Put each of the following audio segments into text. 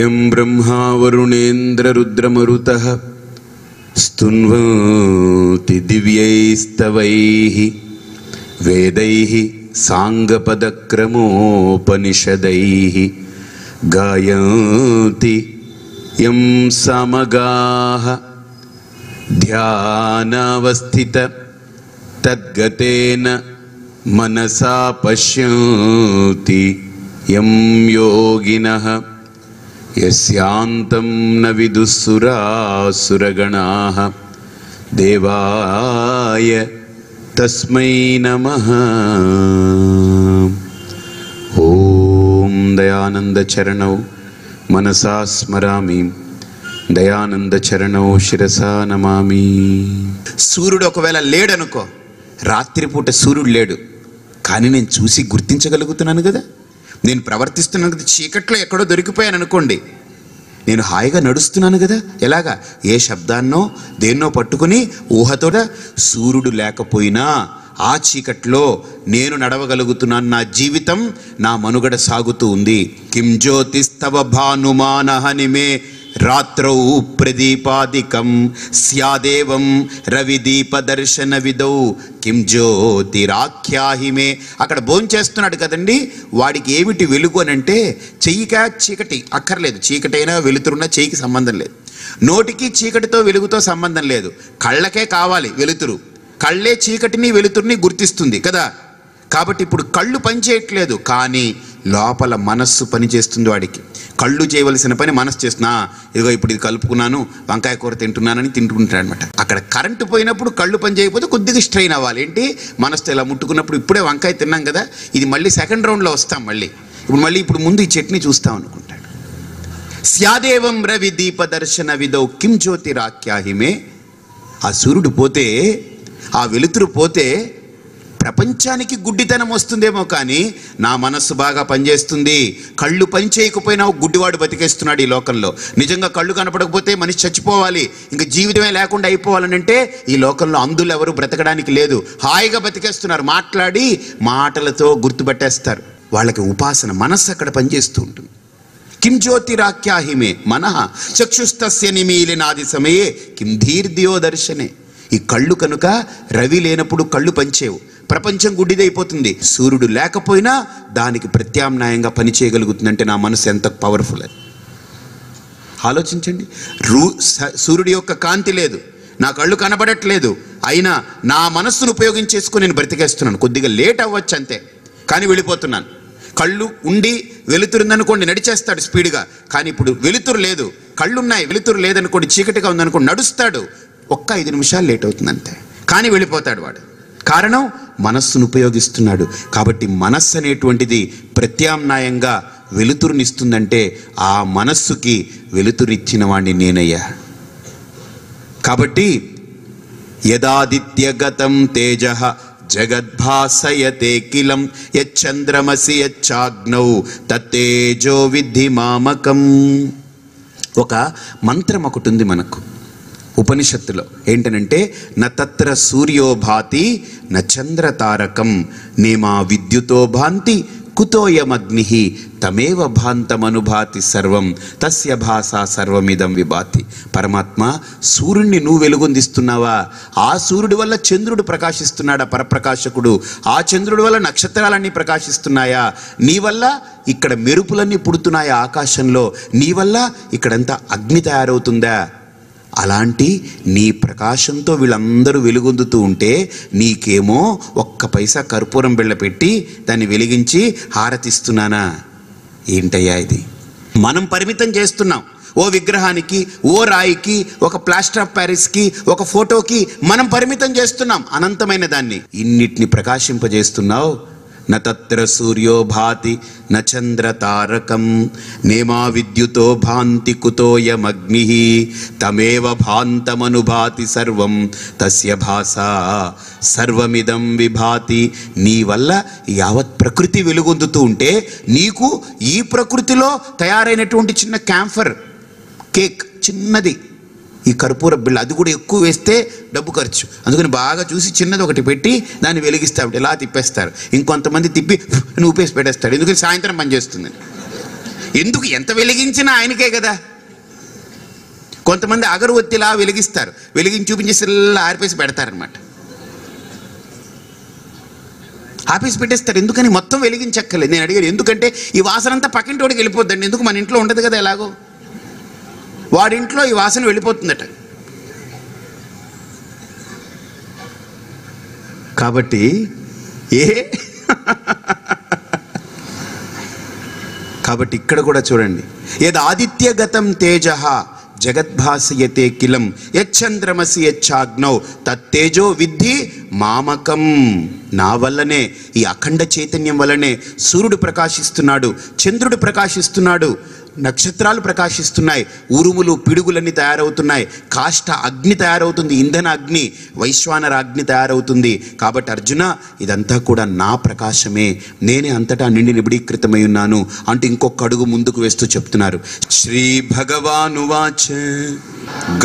यं ब्रह्मा वरुणेन्द्ररुद्रमरुतः स्तुन्वन्ति दिव्यैस्तवैः वेदैः साङ्गपदक्रमोपनिषदैः गायन्ति यं सामगाः ध्यानावस्थित तद्गतेन मनसा पश्यन्ति यं योगिनः यस्यान्तं न विदुःसुरासुरगणाः देवाय तस्मै नमः। ओम दयानंद चरणौ मनसा स्मरामि दयानंद चरणौ शिरसा नमामि। సూర్యుడు ఒకవేళ లేడనుకో, రాత్రిపూట సూర్యుడు లేడు, కానీ నేను చూసి గుర్తించగలుగుతున్నాను కదా, నేను ప్రవర్తిస్తున్నాను కదా, చీకట్లో ఎక్కడో దొరికిపోయాను అనుకోండి, నేను హాయిగా నడుస్తున్నాను కదా, ఎలాగా ఏ శబ్దాన్నో దేన్నో పట్టుకుని ఊహతోడ సూర్యుడు లేకపోయినా ఆ చీకట్లో నేను నడవగలుగుతున్నాను, నా జీవితం నా మనుగడ సాగుతూ ఉంది. కిం జ్యోతిస్తవ భానుమానహనిమే రాత్రౌ ప్రదీపాదికం స్యాదేవం రవిదీప దర్శన విదౌ కిం జ్యోతిరాఖ్యాహిమే. అక్కడ భోంచేస్తున్నాడు కదండి, వాడికి ఏమిటి వెలుగు అని అంటే చెయ్యికా చీకటి అక్కర్లేదు, చీకటైనా వెలుతురున్నా చెయ్యికి సంబంధం లేదు, నోటికి చీకటితో వెలుగుతో సంబంధం లేదు, కళ్ళకే కావాలి వెలుతురు, కళ్ళే చీకటిని వెలుతురుని గుర్తిస్తుంది కదా. కాబట్టి ఇప్పుడు కళ్ళు పనిచేయట్లేదు, కానీ లోపల మనస్సు పనిచేస్తుంది. వాడికి కళ్ళు చేయవలసిన పని మనస్సు చేస్తున్నా, ఇదిగో ఇప్పుడు ఇది కలుపుకున్నాను, వంకాయ కూర తింటున్నానని తింటుంటాడు అనమాట. అక్కడ కరెంటు పోయినప్పుడు కళ్ళు పని చేయకపోతే కొద్దిగా స్ట్రెయిన్ అవ్వాలి. ఏంటి మనస్సు ఇలా ముట్టుకున్నప్పుడు, ఇప్పుడే వంకాయ తిన్నాం కదా, ఇది మళ్ళీ సెకండ్ రౌండ్లో వస్తాం, ఇప్పుడు ముందు ఈ చట్నీ చూస్తాం అనుకుంటాడు. స్యాదేవం రవి దీప దర్శన విదౌ కిం జ్యోతిరాఖ్యాహిమే. ఆ సూర్యుడు పోతే, ఆ వెలుతురు పోతే ప్రపంచానికి గుడ్డితనం వస్తుందేమో, కానీ నా మనస్సు బాగా పనిచేస్తుంది. కళ్ళు పని చేయకపోయినా గుడ్డివాడు బతికేస్తున్నాడు ఈ లోకంలో. నిజంగా కళ్ళు కనపడకపోతే మనిషి చచ్చిపోవాలి, ఇంకా జీవితమే లేకుండా అయిపోవాలని అంటే ఈ లోకంలో అందులు ఎవరు బ్రతకడానికి లేదు, హాయిగా బతికేస్తున్నారు. మాట్లాడి మాటలతో గుర్తుపట్టేస్తారు. వాళ్ళకి ఉపాసన మనస్సు అక్కడ పనిచేస్తూ ఉంటుంది. కిం జ్యోతిరాఖ్యాహిమే మనః చక్షుస్తస్య నిమీలినాది సమయే కిం ధీర్ద్యో దర్శనే. ఈ కళ్ళు కనుక రవి లేనప్పుడు కళ్ళు పనిచేయవు, ప్రపంచం గుడ్డిదైపోతుంది. సూర్యుడు లేకపోయినా దానికి ప్రత్యామ్నాయంగా పని చేయగలుగుతుందంటే నా మనసు ఎంత పవర్ఫుల్ అది ఆలోచించండి. సూర్యుడి యొక్క కాంతి లేదు, నా కళ్ళు కనబడట్లేదు, అయినా నా మనస్సును ఉపయోగించేసుకుని నేను బ్రతికేస్తున్నాను. కొద్దిగా లేట్ అవ్వచ్చు అంతే, కానీ వెళ్ళిపోతున్నాను. కళ్ళు ఉండి వెలుతురుందనుకోండి నడిచేస్తాడు స్పీడ్గా, కానీ ఇప్పుడు వెలుతురు లేదు, కళ్ళున్నాయి వెలుతురు లేదనుకోండి, చీకటిగా ఉందనుకోండి నడుస్తాడు, ఒక్క 5 నిమిషాలు లేట్ అవుతుంది అంతే, కానీ వెళ్ళిపోతాడు వాడు. కారణం మనస్సును ఉపయోగిస్తున్నాడు. కాబట్టి మనస్సు అనేటువంటిది ప్రత్యామ్నాయంగా వెలుతురునిస్తుందంటే ఆ మనస్సుకి వెలుతురిచ్చిన వాడిని నేనయ్యా. కాబట్టి యదాదిత్యగతం తేజః జగద్భాసయతే కిలం యచ్చంద్రమసి యచ్చాగ్నౌ తత్తేజో విద్ధి మామకం. ఒక మంత్రం ఒకటి ఉంది మనకు ఉపనిషత్తులో, ఏంటనంటే న తత్ర సూర్యో భాతి న చంద్ర తారకం నేమా విద్యుతో భాంతి కుతోయమగ్ని తమేవ భాంతమనుభాతి సర్వం తస్య భాషా సర్వమిదం విభాతి. పరమాత్మ, సూర్యుడిని నువ్వు వెలుగొందిస్తున్నావా? ఆ సూర్యుడి వల్ల చంద్రుడు ప్రకాశిస్తున్నాడా పరప్రకాశకుడు? ఆ చంద్రుడి వల్ల నక్షత్రాలన్నీ ప్రకాశిస్తున్నాయా? నీ వల్ల ఇక్కడ మెరుపులన్నీ పుడుతున్నాయా ఆకాశంలో? నీ వల్ల ఇక్కడంతా అగ్ని తయారవుతుందా? అలాంటి నీ ప్రకాశంతో వీళ్ళందరూ వెలుగొందుతూ ఉంటే నీకేమో ఒక్క పైసా కర్పూరం బిళ్ళ పెట్టి దాన్ని వెలిగించి హారతిస్తున్నానా? ఏంటయ్యా ఇది? మనం పరిమితం చేస్తున్నాం. ఓ విగ్రహానికి, ఓ రాయికి, ఒక ప్లాస్టర్ ఆఫ్ ప్యారిస్కి, ఒక ఫోటోకి మనం పరిమితం చేస్తున్నాం అనంతమైన దాన్ని. ఇన్నిటిని ప్రకాశింపజేస్తున్నావు. న తత్ర సూర్యో భాతి న చంద్ర తారకం నేమా విద్యుతో భాంతి కుతోయమగ్ని తమేవ భాంతమనుభాతి సర్వం తస్య భాషా సర్వమిదం విభాతి. నీ వల్ల యావత్ ప్రకృతి వెలుగొందుతూ ఉంటే నీకు ఈ ప్రకృతిలో తయారైనటువంటి చిన్న క్యాంఫర్ కేక్ చిన్నది, ఈ కర్పూర బిళ్ళ, అది కూడా ఎక్కువ వేస్తే డబ్బు ఖర్చు, అందుకని బాగా చూసి చిన్నది ఒకటి పెట్టి దాన్ని వెలిగిస్తాడు, ఇలా తిప్పేస్తారు. ఇంకొంతమంది తిప్పి ఊపేసి పెట్టేస్తాడు, ఎందుకని సాయంత్రం పనిచేస్తుందని. ఎందుకు ఎంత వెలిగించినా ఆయనకే కదా. కొంతమంది అగరవత్తిలా వెలిగిస్తారు, వెలిగించి చూపించేసి ఆర్పేసి పెడతారనమాట. ఆపేసి పెట్టేస్తారు. ఎందుకని? మొత్తం వెలిగించక్కర్లేదు. నేను అడిగాను, ఎందుకంటే ఈ వాసన అంతా పక్కింటి వాడికి వెళ్ళిపోద్దండి. ఎందుకు? మన ఇంట్లో ఉండదు కదా, ఎలాగో వాడింట్లో ఈ వాసన వెళ్ళిపోతుందట. కాబట్టి కాబట్టి ఇక్కడ కూడా చూడండి, యద్ ఆదిత్యగతం తేజః జగద్భాసయతే కిలం యచ్చంద్రమసి యచ్చాగ్నౌ తత్తేజో విద్ధి మామకం. నా వల్లనే, ఈ అఖండ చైతన్యం వల్లనే సూర్యుడు ప్రకాశిస్తున్నాడు, చంద్రుడు ప్రకాశిస్తున్నాడు, నక్షత్రాలు ప్రకాశిస్తున్నాయి, ఉరుములు పిడుగులన్నీ తయారవుతున్నాయి, కాష్ట అగ్ని తయారవుతుంది, ఇంధన అగ్ని, వైశ్వానర అగ్ని తయారవుతుంది. కాబట్టి అర్జున, ఇదంతా కూడా నా ప్రకాశమే, నేనే అంతటా నిండి నిబిడీకృతమై ఉన్నాను అంటూ ఇంకొక అడుగు ముందుకు వేస్తూ చెప్తున్నారు. శ్రీ భగవానువాచ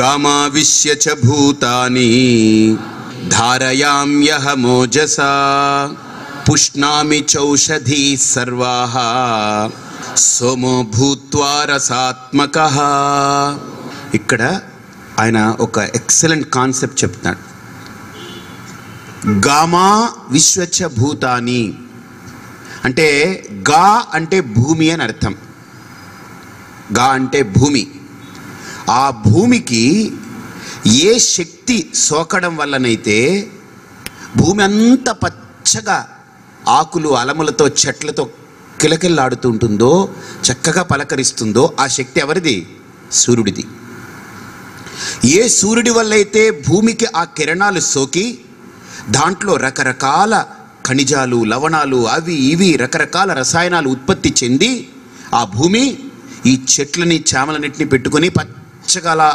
గామావిశ్య చ భూతాని ధారయామ్యహమోజసా పుష్ణామి చౌషధీ సర్వాః సోమో భూత్వా రసాత్మకః. ఇక్కడ ఆయన ఒక ఎక్సలెంట్ కాన్సెప్ట్ చెప్తున్నాడు. గామా విశ్వచ భూతాని అంటే, గా అంటే భూమి అని అర్థం. గా అంటే భూమి. ఆ భూమికి ఏ శక్తి సోకడం వల్లనైతే భూమి అంత పచ్చగా ఆకులు అలములతో చెట్లతో కిలకిల్లాడుతూ ఉంటుందో, చక్కగా పలకరిస్తుందో, ఆ శక్తి ఎవరిది? సూర్యుడిది. ఏ సూర్యుడి వల్ల అయితే భూమికి ఆ కిరణాలు సోకి దాంట్లో రకరకాల ఖనిజాలు, లవణాలు, అవి ఇవి రకరకాల రసాయనాలు ఉత్పత్తి చెంది ఆ భూమి ఈ చెట్లని చేమలన్నింటినీ పెట్టుకొని పచ్చగా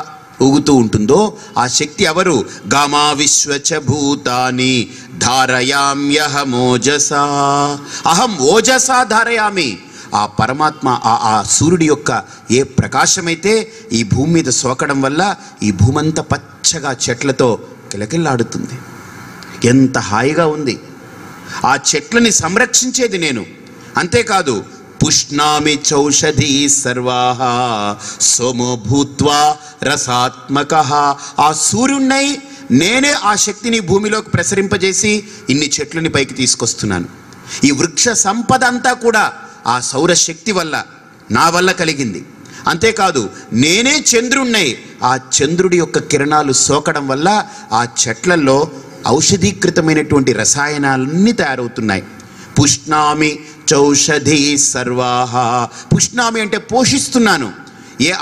ఊగుతూ ఉంటుందో, ఆ శక్తి ఎవరు? గామా విశ్వచ భూతాని ధారయామ్యహమోజసా. అహం ఓజసా ధారయామి. ఆ పరమాత్మ, ఆ సూర్యుడి యొక్క ఏ ప్రకాశమైతే ఈ భూమి మీద సోకడం వల్ల ఈ భూమంతా పచ్చగా చెట్లతో కిలకిల్లాడుతుంది. ఎంత హాయిగా ఉంది. ఆ చెట్లని సంరక్షించేది నేను. అంతేకాదు, పుష్ణామి చౌషధీ సర్వాః సోమో భూత్వా రసాత్మకః. ఆ సూర్యుడినై నేనే ఆ శక్తిని భూమిలోకి ప్రసరింపజేసి ఇన్ని చెట్లని పైకి తీసుకొస్తున్నాను. ఈ వృక్ష సంపద అంతా కూడా ఆ సౌరశక్తి వల్ల, నా వల్ల కలిగింది. అంతేకాదు, నేనే చంద్రుణ్ణై ఆ చంద్రుడి యొక్క కిరణాలు సోకడం వల్ల ఆ చెట్లలో ఔషధీకృతమైనటువంటి రసాయనాలన్నీ తయారవుతున్నాయి. పుష్ణామి చౌషధీ సర్వాః. పుష్ణామి అంటే పోషిస్తున్నాను.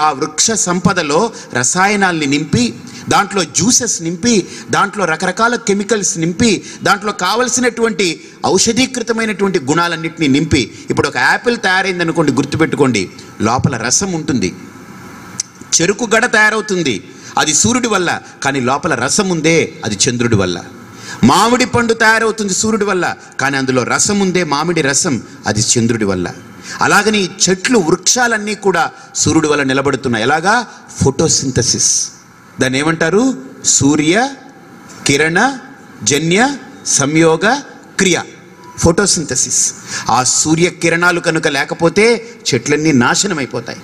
ఆ వృక్ష సంపదలో రసాయనాల్ని నింపి, దాంట్లో జ్యూసెస్ నింపి, దాంట్లో రకరకాల కెమికల్స్ నింపి, దాంట్లో కావలసినటువంటి ఔషధీకృతమైనటువంటి గుణాలన్నింటినీ నింపి. ఇప్పుడు ఒక యాపిల్ తయారైంది అనుకోండి, గుర్తుపెట్టుకోండి, లోపల రసం ఉంటుంది. చెరుకు గడ తయారవుతుంది, అది సూర్యుడి వల్ల, కానీ లోపల రసం ఉందే, అది చంద్రుడి వల్ల. మామిడి పండు తయారవుతుంది సూర్యుడి వల్ల, కానీ అందులో రసం ఉందే, మామిడి రసం, అది చంద్రుడి వల్ల. అలాగని చెట్లు, వృక్షాలన్నీ కూడా సూర్యుడి వల్ల నిలబడుతున్నాయి. ఎలాగా? ఫోటోసింథసిస్. దాన్ని ఏమంటారు? సూర్య కిరణ జన్య సంయోగ క్రియ, ఫోటోసింథసిస్. ఆ సూర్య కిరణాలు కనుక లేకపోతే చెట్లన్నీ నాశనం అయిపోతాయి.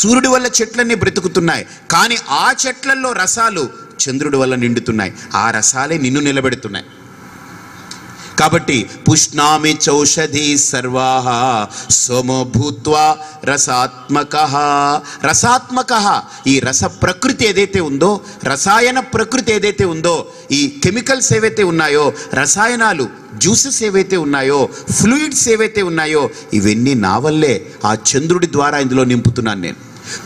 సూర్యుడి వల్ల చెట్లన్నీ బ్రతుకుతున్నాయి, కానీ ఆ చెట్లల్లో రసాలు చంద్రుడి వల్ల నిండుతున్నాయి. ఆ రసాలే నిన్ను నిలబెడుతున్నాయి. కాబట్టి పుష్ణామి చౌషధీ సర్వాః సోమో భూత్వా రసాత్మకః. రసాత్మకః, ఈ రస ప్రకృతి ఏదైతే ఉందో, రసాయన ప్రకృతి ఏదైతే ఉందో, ఈ కెమికల్స్ ఏవైతే ఉన్నాయో, రసాయనాలు, జ్యూసెస్ ఏవైతే ఉన్నాయో, ఫ్లూయిడ్స్ ఏవైతే ఉన్నాయో, ఇవన్నీ నా వల్లే ఆ చంద్రుడి ద్వారా ఇందులో నింపుతున్నాను నేను.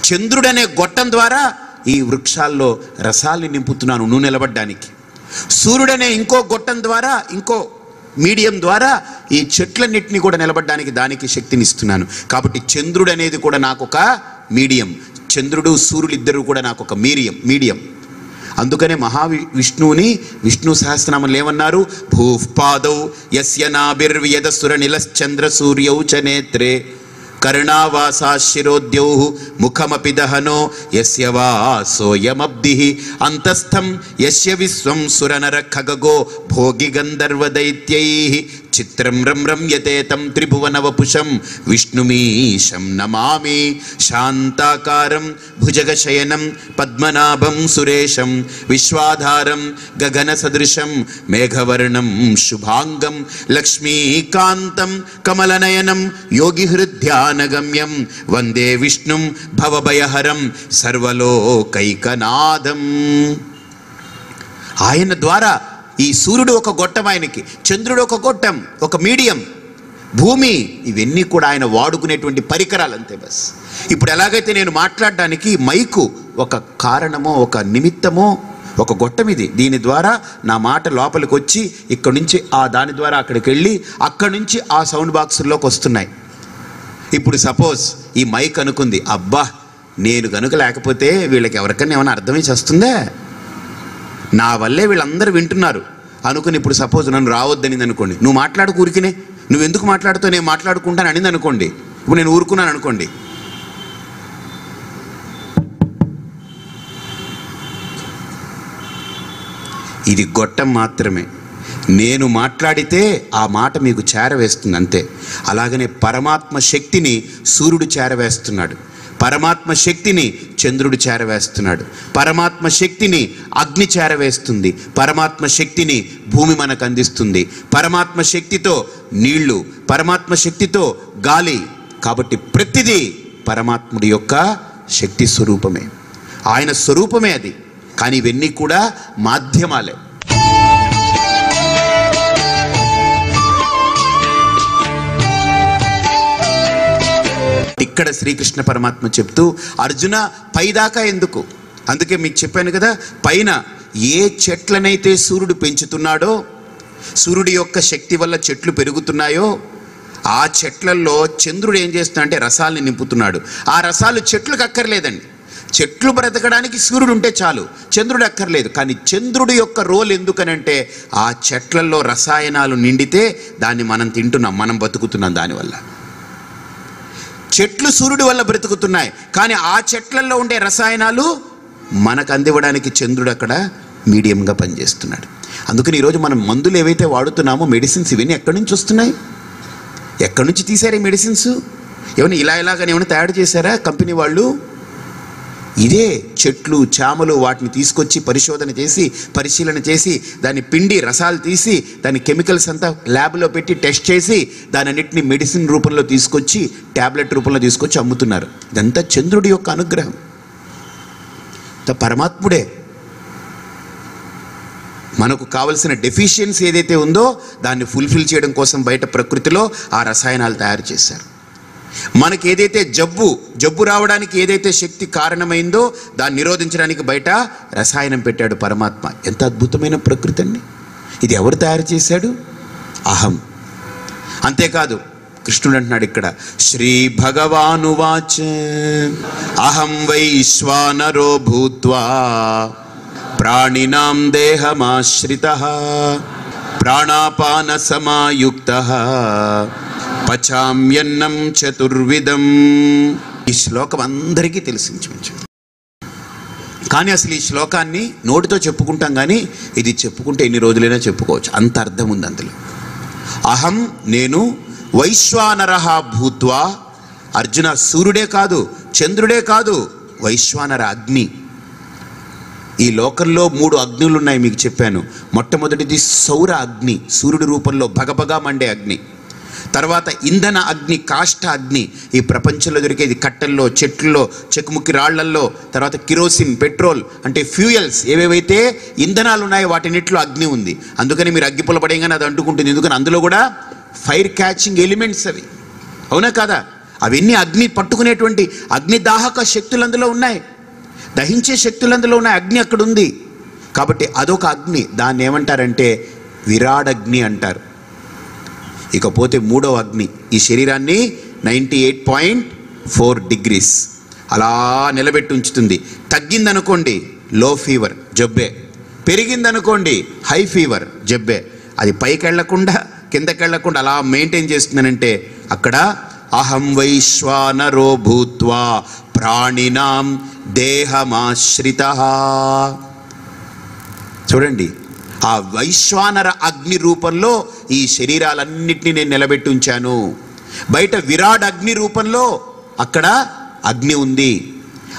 చంద్రుడనే గొట్టం ద్వారా ఈ వృక్షాల్లో రసాల్ని నింపుతున్నాను నువ్వు నిలబడ్డానికి. సూర్యుడనే ఇంకో గొట్టం ద్వారా, ఇంకో మీడియం ద్వారా ఈ చెట్లన్నింటినీ కూడా నిలబడడానికి దానికి శక్తిని ఇస్తున్నాను. కాబట్టి చంద్రుడు అనేది కూడా నాకు ఒక మీడియం. చంద్రుడు సూర్యుడు ఇద్దరు కూడా నాకు ఒక మీడియం. అందుకనే మహావిష్ణువుని విష్ణు సహస్రనామంలో ఏమన్నారు? భూపాదౌ యస్య నాభిర్యదసుర నిలశ్చంద్ర సూర్యౌ చ నేత్రే కరుణావాసా శిరోద్యౌ ముఖమపి దహనో యస్య వాసోయమబ్ధిః అంతస్థం యస్య విశ్వం సురనర ఖగగో భోగి గంధర్వదైత్యైః చిత్రం రమ్యతే తం త్రిభువనవపుషం విష్ణుమీశం నమామి శాంతాకారం భుజగశయనం పద్మనాభం సురేశం విశ్వాధారం గగన సదృశం మేఘవర్ణం శుభాంగం లక్ష్మీకాంతం కమలనయనం యోగిహృద్ధ్యానగమ్యం వందే విష్ణుం భవభయహరం సర్వలోకైకనాథం. ఆయన ద్వారా ఈ సూర్యుడు ఒక గొట్టం, ఆయనకి చంద్రుడు ఒక గొట్టం, ఒక మీడియం, భూమి, ఇవన్నీ కూడా ఆయన వాడుకునేటువంటి పరికరాలు అంతే. బస్ ఇప్పుడు ఎలాగైతే నేను మాట్లాడడానికి మైకు ఒక కారణమో ఒక నిమిత్తమో ఒక గొట్టం ఇది, దీని ద్వారా నా మాట లోపలికి వచ్చి ఇక్కడి నుంచి దాని ద్వారా అక్కడికి వెళ్ళి అక్కడి నుంచి ఆ సౌండ్ బాక్సుల్లోకి వస్తున్నాయి. ఇప్పుడు సపోజ్ ఈ మైక్ అనుకుంది, అబ్బా నేను కనుక లేకపోతే వీళ్ళకి ఎవరికైనా ఏమైనా అర్థమై చేస్తుందే, నా వల్లే వీళ్ళందరూ వింటున్నారు అనుకుని ఇప్పుడు సపోజ్ నన్ను రావద్దనింది అనుకోండి, నువ్వు మాట్లాడుకు ఊరికినే, నువ్వు ఎందుకు మాట్లాడుతావు, నేను మాట్లాడుకుంటాను అనింది అనుకోండి, ఇప్పుడు నేను ఊరుకున్నాను అనుకోండి, ఇది గొట్టం మాత్రమే. నేను మాట్లాడితే ఆ మాట మీకు చేరవేస్తుంది అంతే. అలాగనే పరమాత్మ శక్తిని సూర్యుడు చేరవేస్తున్నాడు, పరమాత్మ శక్తిని చంద్రుడు చేరవేస్తున్నాడు, పరమాత్మ శక్తిని అగ్ని చేరవేస్తుంది, పరమాత్మ శక్తిని భూమి మనకు అందిస్తుంది, పరమాత్మ శక్తితో నీళ్లు, పరమాత్మ శక్తితో గాలి. కాబట్టి ప్రతిదీ పరమాత్ముడి యొక్క శక్తి స్వరూపమే, ఆయన స్వరూపమే అది. కానీ ఇవన్నీ కూడా మాధ్యమాలే. ఇక్కడ శ్రీకృష్ణ పరమాత్మ చెప్తూ, అర్జున పైదాకా ఎందుకు, అందుకే మీకు చెప్పాను కదా, పైన ఏ చెట్లనైతే సూర్యుడు పెంచుతున్నాడో, సూర్యుడి యొక్క శక్తి వల్ల చెట్లు పెరుగుతున్నాయో, ఆ చెట్లల్లో చంద్రుడు ఏం చేస్తున్నాడంటే రసాలని నింపుతున్నాడు. ఆ రసాలు చెట్లకు అక్కర్లేదండి, చెట్లు బ్రతకడానికి సూర్యుడు ఉంటే చాలు, చంద్రుడు అక్కర్లేదు. కానీ చంద్రుడి యొక్క రోల్ ఎందుకనంటే ఆ చెట్లలో రసాయనాలు నిండితే దాన్ని మనం తింటున్నాం, మనం బతుకుతున్నాం దానివల్ల. చెట్లు సూర్యుడి వల్ల బ్రతుకుతున్నాయి, కానీ ఆ చెట్లలో ఉండే రసాయనాలు మనకు అందివ్వడానికి చంద్రుడు అక్కడ మీడియంగా పనిచేస్తున్నాడు. అందుకని ఈరోజు మనం మందులు ఏవైతే వాడుతున్నామో, మెడిసిన్స్, ఇవన్నీ ఎక్కడి నుంచి వస్తున్నాయి, ఎక్కడి నుంచి తీశారు ఈ మెడిసిన్స్? ఏమైనా ఇలాగని ఏమైనా తయారు చేశారా కంపెనీ వాళ్ళు? ఇదే చెట్లు చామలు వాటిని తీసుకొచ్చి పరిశీలన చేసి దాన్ని పిండి రసాలు తీసి దాని కెమికల్స్ అంతా ల్యాబ్లో పెట్టి టెస్ట్ చేసి దాని అన్నిటిని మెడిసిన్ రూపంలో తీసుకొచ్చి ట్యాబ్లెట్ రూపంలో తీసుకొచ్చి అమ్ముతున్నారు. ఇదంతా చంద్రుడి యొక్క అనుగ్రహం, పరమాత్ముడే. మనకు కావలసిన డెఫిషియన్సీ ఏదైతే ఉందో దాన్ని ఫుల్ఫిల్ చేయడం కోసం బయట ప్రకృతిలో ఆ రసాయనాలు తయారు చేశారు. మనకి ఏదైతే జబ్బు రావడానికి ఏదైతే శక్తి కారణమైందో దాన్ని నిరోధించడానికి బయట రసాయనం పెట్టాడు పరమాత్మ. ఎంత అద్భుతమైన ప్రకృతి అండి! ఇది ఎవరు తయారు చేశాడు? అహం. అంతేకాదు, కృష్ణుడు అంటున్నాడు ఇక్కడ, శ్రీ భగవానువాచ అహం వైశ్వానరో భూత్వా ప్రాణినాం దేహమాశ్రితః ప్రాణాపాన సమాయుక్తః పచామ్యన్నం చతుర్విధం. ఈ శ్లోకం అందరికీ తెలిసించవచ్చు, కానీ అసలు ఈ శ్లోకాన్ని నోటితో చెప్పుకుంటాం, కానీ ఇది చెప్పుకుంటే ఎన్ని రోజులైనా చెప్పుకోవచ్చు, అంత అర్థం ఉంది అందులో. అహం, నేను, వైశ్వానరః భూత్వా, అర్జున సూర్యుడే కాదు, చంద్రుడే కాదు, వైశ్వానర అగ్ని. ఈ లోకంలో 3 అగ్నులు ఉన్నాయి మీకు చెప్పాను. మొట్టమొదటిది సౌర అగ్ని, సూర్యుడి రూపంలో భగభగా మండే అగ్ని. తర్వాత ఇంధన అగ్ని, కాష్ట అగ్ని, ఈ ప్రపంచంలో దొరికేది కట్టెల్లో, చెట్లలో, చెకుముక్కి రాళ్లల్లో. తర్వాత కిరోసిన్, పెట్రోల్ అంటే ఫ్యూయల్స్, ఏవేవైతే ఇంధనాలు ఉన్నాయో వాటినిట్లో అగ్ని ఉంది. అందుకని మీరు అగ్గిపుల్ల పడేయగానే అది అంటుకుంటుంది, ఎందుకని అందులో కూడా ఫైర్ క్యాచింగ్ ఎలిమెంట్స్ అవి, అవునా కాదా? అవన్నీ అగ్ని పట్టుకునేటువంటి అగ్నిదాహక శక్తులు అందులో ఉన్నాయి, దహించే శక్తులు అందులో ఉన్నాయి, అగ్ని అక్కడ ఉంది. కాబట్టి అదొక అగ్ని, దాన్ని ఏమంటారంటే విరాడగ్ని అంటారు. ఇకపోతే 3వ అగ్ని, ఈ శరీరాన్ని 98.4 degrees అలా నిలబెట్టి ఉంచుతుంది. తగ్గిందనుకోండి లో ఫీవర్, జబ్బే. పెరిగిందనుకోండి హై ఫీవర్, జబ్బే. అది పైకి వెళ్లకుండా కిందకి వెళ్లకుండా అలా మెయింటైన్ చేస్తుందనంటే అక్కడ అహం వైశ్వానరో భూత్వా ప్రాణినాం దేహమాశ్రితః. చూడండి, ఆ వైశ్వానర అగ్ని రూపంలో ఈ శరీరాలన్నింటినీ నేను నిలబెట్టి ఉంచాను. బయట విరాట్ అగ్ని రూపంలో అక్కడ అగ్ని ఉంది.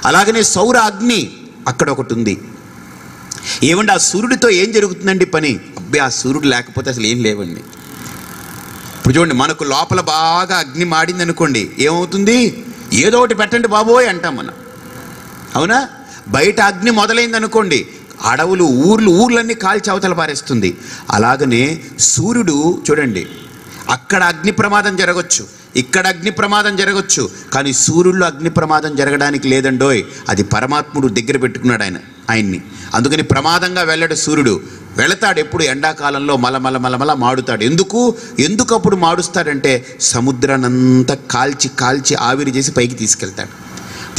అలాగనే సౌర అగ్ని అక్కడ ఒకటి ఉంది. ఏమండి ఆ సూర్యుడితో ఏం జరుగుతుందండి పని? అబ్బే, ఆ సూర్యుడు లేకపోతే అసలు ఏం లేవండి. ఇప్పుడు చూడండి, మనకు లోపల బాగా అగ్ని మాడింది అనుకోండి, ఏమవుతుంది? ఏదో ఒకటి పెట్టండి బాబోయ్ అంటాం మనం, అవునా? బయట అగ్ని మొదలైంది అనుకోండి, అడవులు ఊర్లన్నీ కాల్చి అవతల పారేస్తుంది. అలాగనే సూర్యుడు చూడండి, అక్కడ అగ్ని ప్రమాదం జరగచ్చు, ఇక్కడ అగ్ని ప్రమాదం జరగచ్చు, కానీ సూర్యుల్లో అగ్ని ప్రమాదం జరగడానికి లేదండోయ్. అది పరమాత్ముడు దగ్గర పెట్టుకున్నాడు ఆయన్ని. అందుకని ప్రమాదంగా వెళ్ళడు సూర్యుడు. వెళతాడు ఎప్పుడు? ఎండాకాలంలో మలమల మాడుతాడు. ఎందుకు అప్పుడు మాడుస్తాడంటే సముద్రాన్నంతా కాల్చి ఆవిరి చేసి పైకి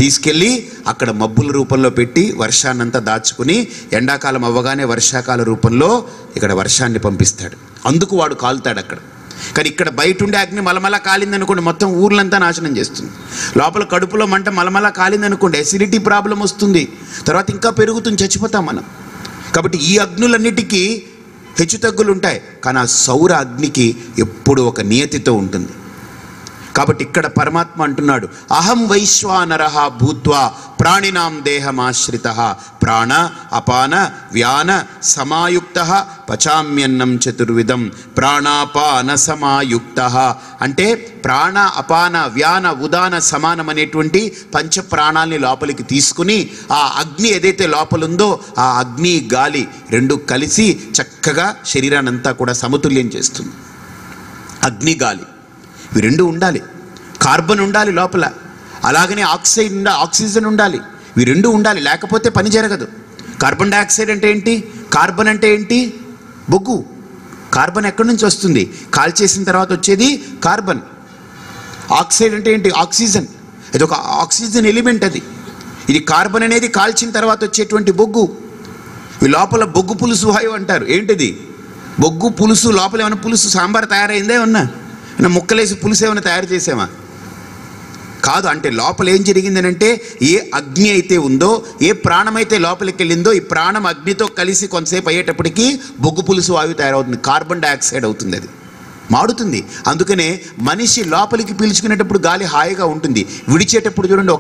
తీసుకెళ్ళి అక్కడ మబ్బుల రూపంలో పెట్టి వర్షాన్నంతా దాచుకుని ఎండాకాలం అవ్వగానే వర్షాకాల రూపంలో ఇక్కడ వర్షాన్ని పంపిస్తాడు. అందుకు వాడు కాలుతాడు అక్కడ. కానీ ఇక్కడ బయట ఉండే అగ్ని మలమల కాలింది అనుకోండి, మొత్తం ఊర్లంతా నాశనం చేస్తుంది. లోపల కడుపులో మంట మలమల కాలింది అనుకోండి, ఎసిడిటీ ప్రాబ్లం వస్తుంది, తర్వాత ఇంకా పెరుగుతుంది, చచ్చిపోతాం మనం. కాబట్టి ఈ అగ్నులన్నిటికీ హెచ్చుతగ్గులు ఉంటాయి, కానీ ఆ సౌర అగ్నికి ఎప్పుడు ఒక నియతితో ఉంటుంది. కాబట్టి ఇక్కడ పరమాత్మ అంటున్నాడు, అహం వైశ్వానరః భూత్వా ప్రాణినాం దేహమాశ్రితః ప్రాణ అపాన వ్యాన సమాయుక్తః పచామ్యన్నం చతుర్విధం. ప్రాణాపాన సమాయుక్తః అంటే ప్రాణ అపాన వ్యాన ఉదాన సమానం అనేటువంటి పంచ ప్రాణాలని లోపలికి తీసుకుని ఆ అగ్ని ఏదైతే లోపలుందో ఆ అగ్ని గాలి రెండు కలిసి చక్కగా శరీరాన్నంతా కూడా సమతుల్యం చేస్తుంది. అగ్ని గాలి ఇవి రెండు ఉండాలి. కార్బన్ ఉండాలి లోపల, అలాగనే ఆక్సిజన్ ఉండాలి. ఇవి రెండు ఉండాలి, లేకపోతే పని జరగదు. కార్బన్ డైఆక్సైడ్ అంటే ఏంటి? కార్బన్ అంటే ఏంటి? బొగ్గు. కార్బన్ ఎక్కడి నుంచి వస్తుంది? కాల్చేసిన తర్వాత వచ్చేది కార్బన్. ఆక్సైడ్ అంటే ఏంటి? ఆక్సిజన్. ఇది ఒక ఆక్సిజన్ ఎలిమెంట్. ఇది కార్బన్ అనేది కాల్చిన తర్వాత వచ్చేటువంటి బొగ్గు. ఈ లోపల బొగ్గు పులుసు వాయువు అంటారు. ఏంటిది? బొగ్గు పులుసు. లోపల ఏమైనా పులుసు సాంబార్ తయారైందే? ఏమన్నా ముక్కలేసి పులుసు ఏమైనా తయారు చేసామా? కాదు. అంటే లోపల ఏం జరిగిందని అంటే, ఏ అగ్ని అయితే ఉందో, ఏ ప్రాణమైతే లోపలికి వెళ్ళిందో, ఈ ప్రాణం అగ్నితో కలిసి కొంతసేపు అయ్యేటప్పటికీ బొగ్గు పులుసు వాయువు తయారవుతుంది, కార్బన్ డైఆక్సైడ్ అవుతుంది, అది మాడుతుంది. అందుకనే మనిషి లోపలికి పీల్చుకునేటప్పుడు గాలి హాయిగా ఉంటుంది, విడిచేటప్పుడు చూడండి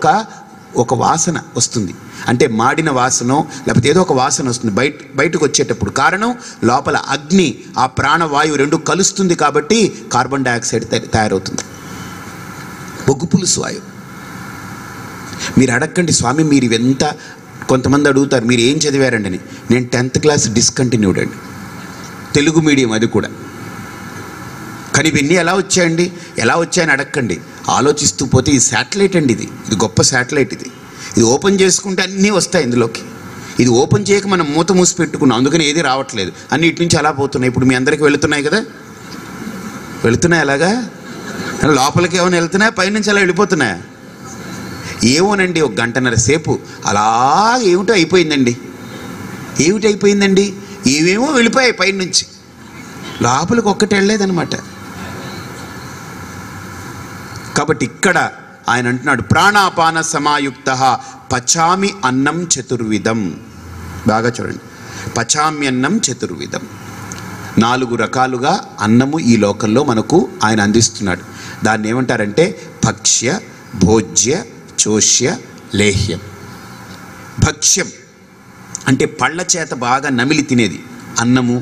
ఒక వాసన వస్తుంది. అంటే మాడిన వాసన లేకపోతే ఏదో ఒక వాసన వస్తుంది బయటకు వచ్చేటప్పుడు. కారణం లోపల అగ్ని ఆ ప్రాణవాయువు రెండు కలుస్తుంది కాబట్టి కార్బన్ డైఆక్సైడ్ తయారవుతుంది, బొగ్గు పులుసు వాయువు. మీరు అడగండి, స్వామి మీరు ఎంత, కొంతమంది అడుగుతారు మీరు ఏం చదివారండి అని. నేను 10th క్లాస్ డిస్కంటిన్యూడ్ అండి, తెలుగు మీడియం, అది కూడా. కానీ ఇవన్నీ ఎలా వచ్చాయండి? ఎలా వచ్చాయని అడగండి. ఆలోచిస్తూ పోతే ఇది శాటిలైట్ అండి, ఇది గొప్ప శాటిలైట్. ఇది ఓపెన్ చేసుకుంటే అన్నీ వస్తాయి ఇందులోకి. ఇది ఓపెన్ చేయక మనం మూత మూసి పెట్టుకున్నాం, అందుకని ఏది రావట్లేదు, అన్నీ ఇటు నుంచి అలా పోతున్నాయి. ఇప్పుడు మీ అందరికీ వెళుతున్నాయి కదా, వెళుతున్నాయి. అలాగా లోపలికి ఏమైనా వెళ్తున్నాయా, పైనుంచి అలా వెళ్ళిపోతున్నాయా? ఏమోనండి, 1 గంటన్నర సేపు అలా ఏమిటో అయిపోయిందండి. ఏమేమో వెళ్ళిపోయాయి పైనుంచి, లోపలికి ఒక్కటి వెళ్ళలేదనమాట. కాబట్టి ఇక్కడ ఆయన అంటున్నాడు, ప్రాణాపాన సమాయుక్తః పచామి అన్నం చతుర్విధం. బాగా చూడండి, పచామి అన్నం చతుర్విధం. 4 రకాలుగా అన్నము ఈ లోకంలో మనకు ఆయన అందిస్తున్నాడు. దాన్ని ఏమంటారంటే భక్ష్య, భోజ్య, చోష్య, లేహ్యం. భక్ష్యం అంటే పళ్ళ చేత బాగా నమిలి తినేది, అన్నము,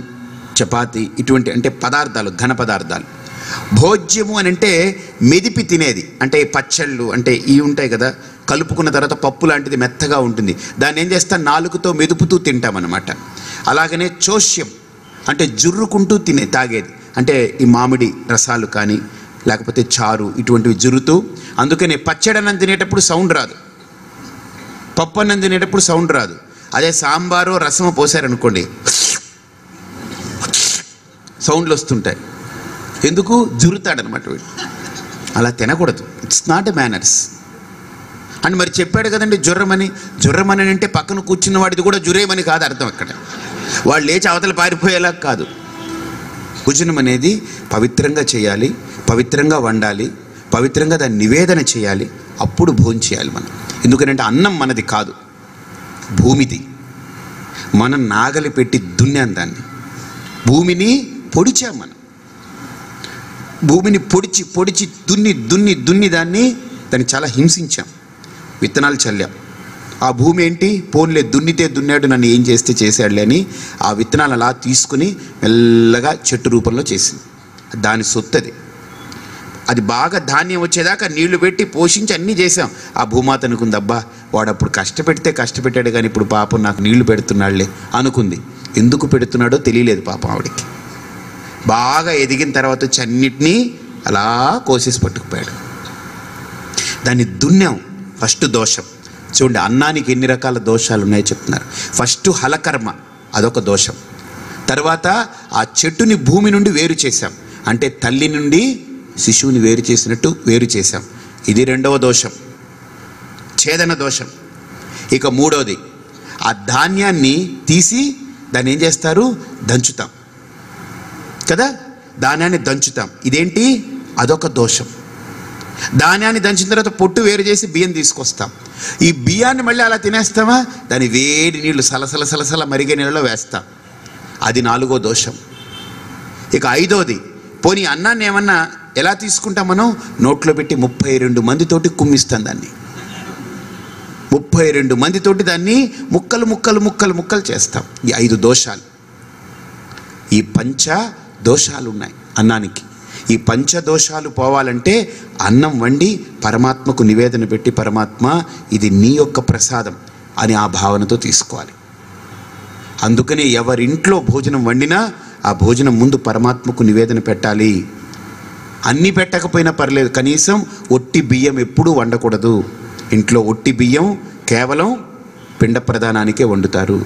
చపాతి, ఇటువంటి అంటే పదార్థాలు, ఘన పదార్థాలు. భోజ్యము అని అంటే మెదిపి తినేది, అంటే పచ్చళ్ళు అంటే ఇవి ఉంటాయి కదా, కలుపుకున్న తర్వాత పప్పు లాంటిది మెత్తగా ఉంటుంది, దాన్ని ఏం చేస్తాం, నాలుకతో మెదుపుతూ తింటామన్నమాట. అలాగనే చోష్యం అంటే జుర్రుకుంటూ తాగేది, అంటే ఈ మామిడి రసాలు కానీ లేకపోతే చారు ఇటువంటివి జురుతూ. అందుకనే పచ్చడన్నం తినేటప్పుడు సౌండ్ రాదు, పప్పు అన్నం తినేటప్పుడు సౌండ్ రాదు. అదే సాంబారు రసము పోసారనుకోండి సౌండ్లు వస్తుంటాయి. ఎందుకు? జురుతాడనమాట వీడు. అలా తినకూడదు, it's not a manners. And మరి చెప్పాడు కదండి జుర్రమని అంటే పక్కన కూర్చున్న వాడిది కూడా జురేమని కాదు అర్థం. అక్కడ వాళ్ళు లేచి అవతల పారిపోయేలా కాదు. భోజనం అనేది పవిత్రంగా చేయాలి, పవిత్రంగా వండాలి, పవిత్రంగా దాన్ని నివేదన చేయాలి, అప్పుడు భోజనం చేయాలి మనం. ఎందుకంటే అన్నం మనది కాదు, భూమిది. మనం నాగలి పెట్టి దున్నాం దాన్ని, భూమిని పొడిచాం మనం. భూమిని పొడిచి పొడిచి దున్ని దున్ని దున్ని దాన్ని చాలా హింసించాం, విత్తనాలు చల్లాం. ఆ భూమి ఏంటి, పోన్లే దున్నితే దున్నాడు, నన్ను ఏం చేస్తే చేశాడులే అని ఆ విత్తనాలు అలా తీసుకుని మెల్లగా చెట్టు రూపంలో చేసింది. దాని సొత్తది. అది బాగా ధాన్యం వచ్చేదాకా నీళ్లు పెట్టి పోషించి అన్నీ చేసాం. ఆ భూమాత అనుకుంది, అబ్బా వాడు అప్పుడు కష్టపెట్టాడు కానీ ఇప్పుడు పాపం నాకు నీళ్లు పెడుతున్నాడులే అనుకుంది. ఎందుకు పెడుతున్నాడో తెలియలేదు పాపం ఆవిడికి. బాగా ఎదిగిన తర్వాత వచ్చి అన్నిటినీ అలా కోసేసి పట్టుకుపోయాడు. దాన్ని దున్నాం. ఫస్ట్ దోషం చూడండి, అన్నానికి ఎన్ని రకాల దోషాలు ఉన్నాయో చెప్తున్నారు. ఫస్ట్ హలకర్మ, అదొక దోషం. తర్వాత ఆ చెట్టుని భూమి నుండి వేరు చేశాం, అంటే తల్లి నుండి శిశువుని వేరు చేసినట్టు వేరు చేశాం. ఇది రెండవ దోషం, ఛేదన దోషం. ఇక మూడవది, ఆ ధాన్యాన్ని తీసి దాన్ని ఏం చేస్తారు, దంచుతాం కదా, ధాన్యాన్ని దంచుతాం. ఇదేంటి, అదొక దోషం. ధాన్యాన్ని దంచిన తర్వాత పొట్టు వేరు చేసి బియ్యం తీసుకొస్తాం. ఈ బియ్యాన్ని మళ్ళీ అలా తినేస్తామా, దాని వేడి నీళ్లు సలసల సలసల మరిగే నీళ్ళలో వేస్తాం. అది నాలుగో దోషం. ఇక ఐదోది, పోనీ అన్నాన్ని ఏమన్నా ఎలా తీసుకుంటాం మనం, నోట్లో పెట్టి 32 మందితోటి కుమ్మిస్తాం దాన్ని. 32 మందితోటి దాన్ని ముక్కలు ముక్కలు ముక్కలు ముక్కలు చేస్తాం. ఈ 5 దోషాలు, ఈ పంచ దోషాలు ఉన్నాయి అన్నానికి. ఈ పంచదోషాలు పోవాలంటే అన్నం వండి పరమాత్మకు నివేదన పెట్టి, పరమాత్మ ఇది నీ యొక్క ప్రసాదం అని ఆ భావనతో తీసుకోవాలి. అందుకనే ఎవరింట్లో భోజనం వండినా ఆ భోజనం ముందు పరమాత్మకు నివేదన పెట్టాలి. అన్నీ పెట్టకపోయినా పర్లేదు, కనీసం ఒట్టి బియ్యం ఎప్పుడూ వండకూడదు. ఇంట్లో ఒట్టి బియ్యం కేవలం పిండ ప్రదానానికే వండుతారు.